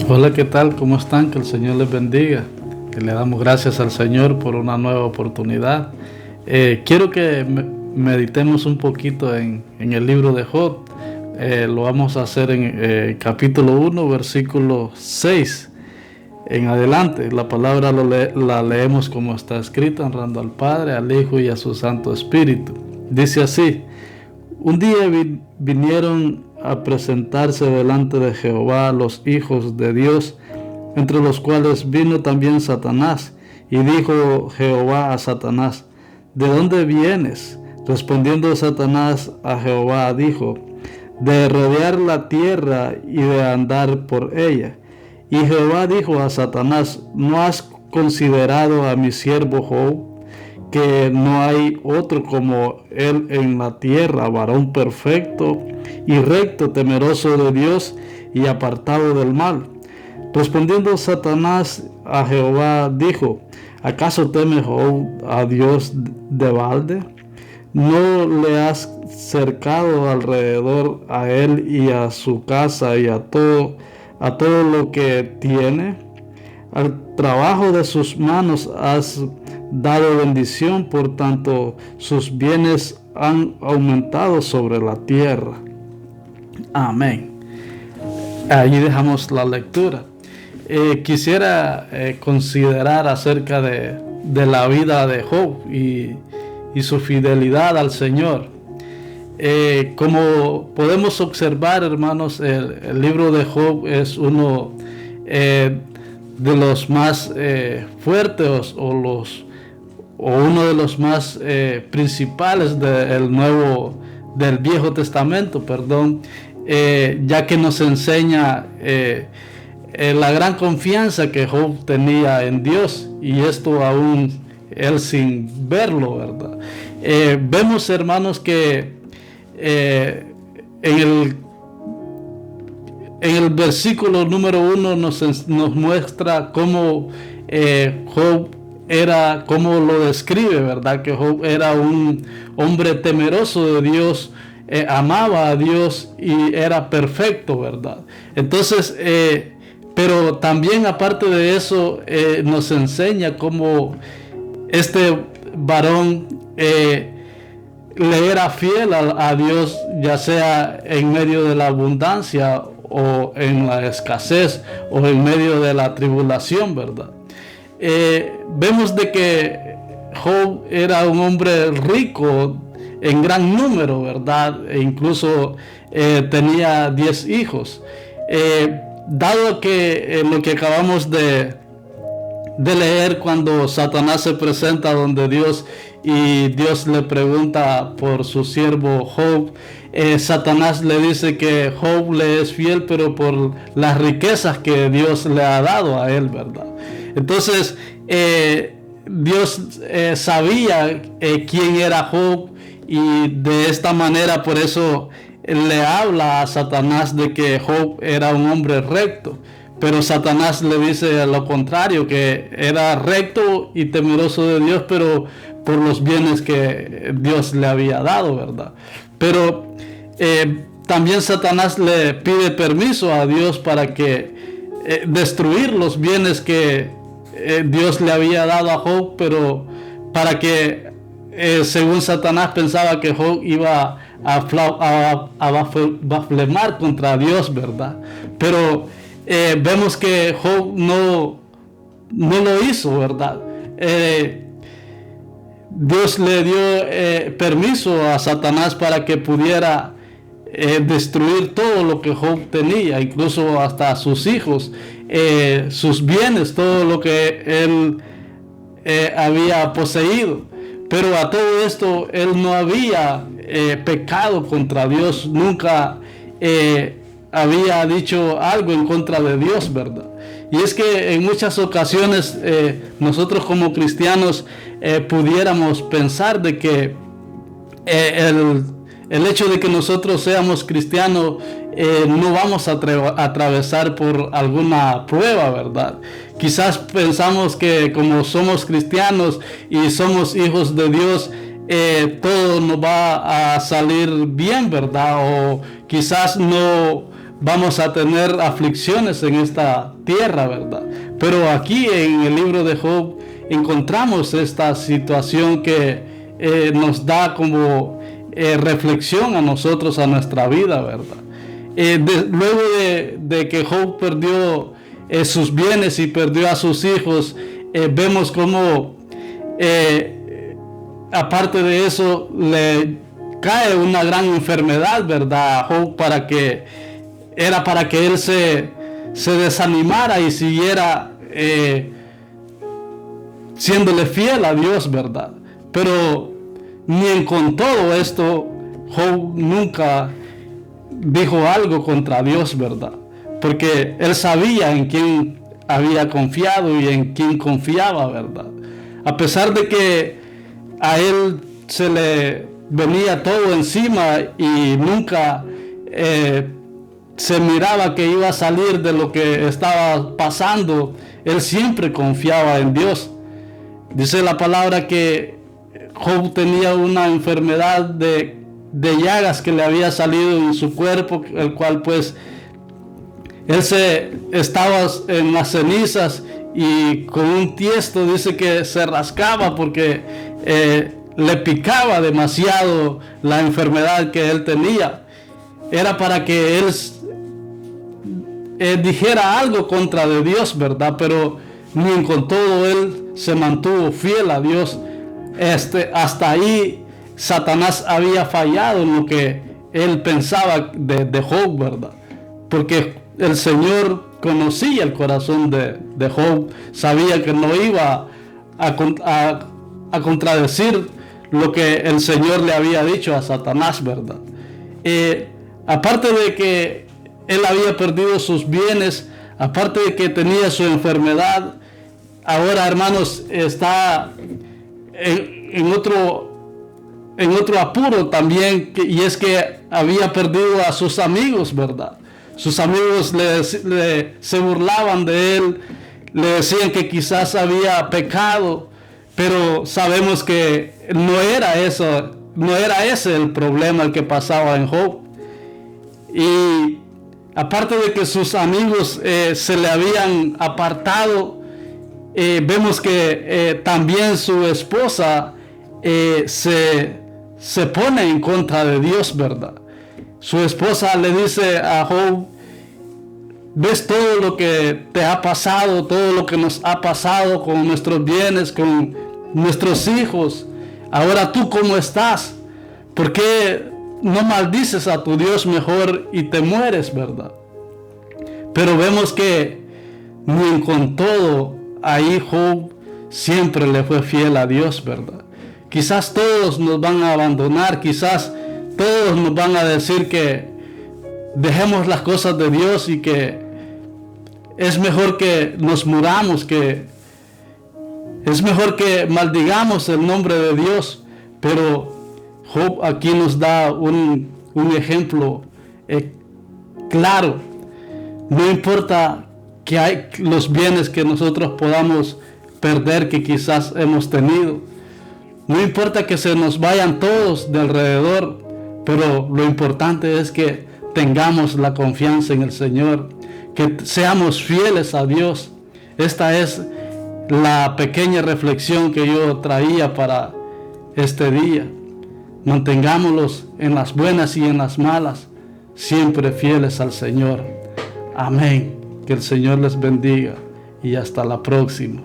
Hola, ¿qué tal? ¿Cómo están? Que el Señor les bendiga. Que le damos gracias al Señor por una nueva oportunidad. Quiero que meditemos un poquito en el libro de Job. Lo vamos a hacer en capítulo 1, versículo 6 en adelante. La palabra la leemos como está escrita, honrando al Padre, al Hijo y a su Santo Espíritu. Dice así: un día vinieron a presentarse delante de Jehová los hijos de Dios, entre los cuales vino también Satanás. Y dijo Jehová a Satanás: ¿de dónde vienes? Respondiendo Satanás a Jehová dijo: de rodear la tierra y de andar por ella. Y Jehová dijo a Satanás: ¿no has considerado a mi siervo Job, que no hay otro como él en la tierra, varón perfecto y recto, temeroso de Dios y apartado del mal? Respondiendo Satanás a Jehová dijo: ¿acaso teme Job a Dios de balde? ¿No le has cercado alrededor a él y a su casa y a todo lo que tiene? Al trabajo de sus manos has dado bendición, por tanto sus bienes han aumentado sobre la tierra. Amén. Allí dejamos la lectura. Quisiera considerar acerca de la vida de Job y su fidelidad al Señor. Como podemos observar, hermanos, el libro de Job es uno de los más fuertes o uno de los más principales del Viejo Testamento, ya que nos enseña la gran confianza que Job tenía en Dios, y esto aún él sin verlo, ¿verdad? Vemos, hermanos, que en el versículo número 1 nos muestra cómo Job era, cómo lo describe, ¿verdad? Que Job era un hombre temeroso de Dios, amaba a Dios y era perfecto, ¿verdad? Entonces, pero también aparte de eso, nos enseña cómo este varón le era fiel a Dios, ya sea en medio de la abundancia o en la escasez o en medio de la tribulación, ¿verdad? Vemos de que Job era un hombre rico en gran número, ¿verdad? E incluso tenía 10 hijos. Dado que lo que acabamos de leer, cuando Satanás se presenta donde Dios y Dios le pregunta por su siervo Job, Satanás le dice que Job le es fiel, pero por las riquezas que Dios le ha dado a él, ¿verdad? Entonces Dios sabía quién era Job, y de esta manera, por eso le habla a Satanás de que Job era un hombre recto. Pero Satanás le dice lo contrario, que era recto y temeroso de Dios, pero por los bienes que Dios le había dado, ¿verdad? Pero también Satanás le pide permiso a Dios para que destruir los bienes que Dios le había dado a Job, pero para que, según Satanás, pensaba que Job iba a blasfemar contra Dios, ¿verdad? Pero vemos que Job no lo hizo, ¿verdad? Dios le dio permiso a Satanás para que pudiera destruir todo lo que Job tenía, incluso hasta sus hijos, sus bienes, todo lo que él había poseído. Pero a todo esto él no había pecado contra Dios, nunca había dicho algo en contra de Dios, ¿verdad? Y es que en muchas ocasiones nosotros como cristianos pudiéramos pensar de que el hecho de que nosotros seamos cristianos no vamos a atravesar por alguna prueba, ¿verdad? Quizás pensamos que como somos cristianos y somos hijos de Dios, todo nos va a salir bien, ¿verdad? O quizás no vamos a tener aflicciones en esta tierra, ¿verdad? Pero aquí en el libro de Job encontramos esta situación que nos da como reflexión a nosotros, a nuestra vida, ¿verdad? Luego de que Job perdió sus bienes y perdió a sus hijos, vemos como aparte de eso le cae una gran enfermedad, ¿verdad? A Job, para que él se desanimara y siguiera siéndole fiel a Dios, ¿verdad? Pero ni con todo esto Job nunca dijo algo contra Dios, ¿verdad? Porque él sabía en quién había confiado y en quién confiaba, ¿verdad? A pesar de que a él se le venía todo encima y nunca se miraba que iba a salir de lo que estaba pasando, él siempre confiaba en Dios. Dice la palabra que Job tenía una enfermedad de llagas que le había salido en su cuerpo, el cual pues él estaba en las cenizas y con un tiesto dice que se rascaba porque le picaba demasiado la enfermedad que él tenía. Era para que él dijera algo contra de Dios, ¿verdad? Pero ni con todo él se mantuvo fiel a Dios. Hasta ahí Satanás había fallado en lo que él pensaba de Job, ¿verdad? Porque el Señor conocía el corazón de Job, sabía que no iba a contradecir lo que el Señor le había dicho a Satanás, ¿verdad? Aparte de que él había perdido sus bienes, aparte de que tenía su enfermedad, ahora, hermanos, está en otro apuro también, y es que había perdido a sus amigos, ¿verdad? Sus amigos se burlaban de él, le decían que quizás había pecado, pero sabemos que no era ese el problema el que pasaba en Job. Y aparte de que sus amigos se le habían apartado, vemos que también su esposa se pone en contra de Dios, ¿verdad? Su esposa le dice a Job: ¿ves todo lo que te ha pasado, todo lo que nos ha pasado con nuestros bienes, con nuestros hijos? Ahora tú, ¿cómo estás? ¿Por qué no maldices a tu Dios mejor y te mueres, verdad? Pero vemos que ni con todo ahí Job siempre le fue fiel a Dios, ¿verdad? Quizás todos nos van a abandonar, quizás todos nos van a decir que dejemos las cosas de Dios y que es mejor que nos muramos, que es mejor que maldigamos el nombre de Dios. Pero Job aquí nos da un ejemplo claro. No importa que hay los bienes que nosotros podamos perder, que quizás hemos tenido. No importa que se nos vayan todos de alrededor, pero lo importante es que tengamos la confianza en el Señor, que seamos fieles a Dios. Esta es la pequeña reflexión que yo traía para este día. Mantengámoslos en las buenas y en las malas, siempre fieles al Señor. Amén. Que el Señor les bendiga y hasta la próxima.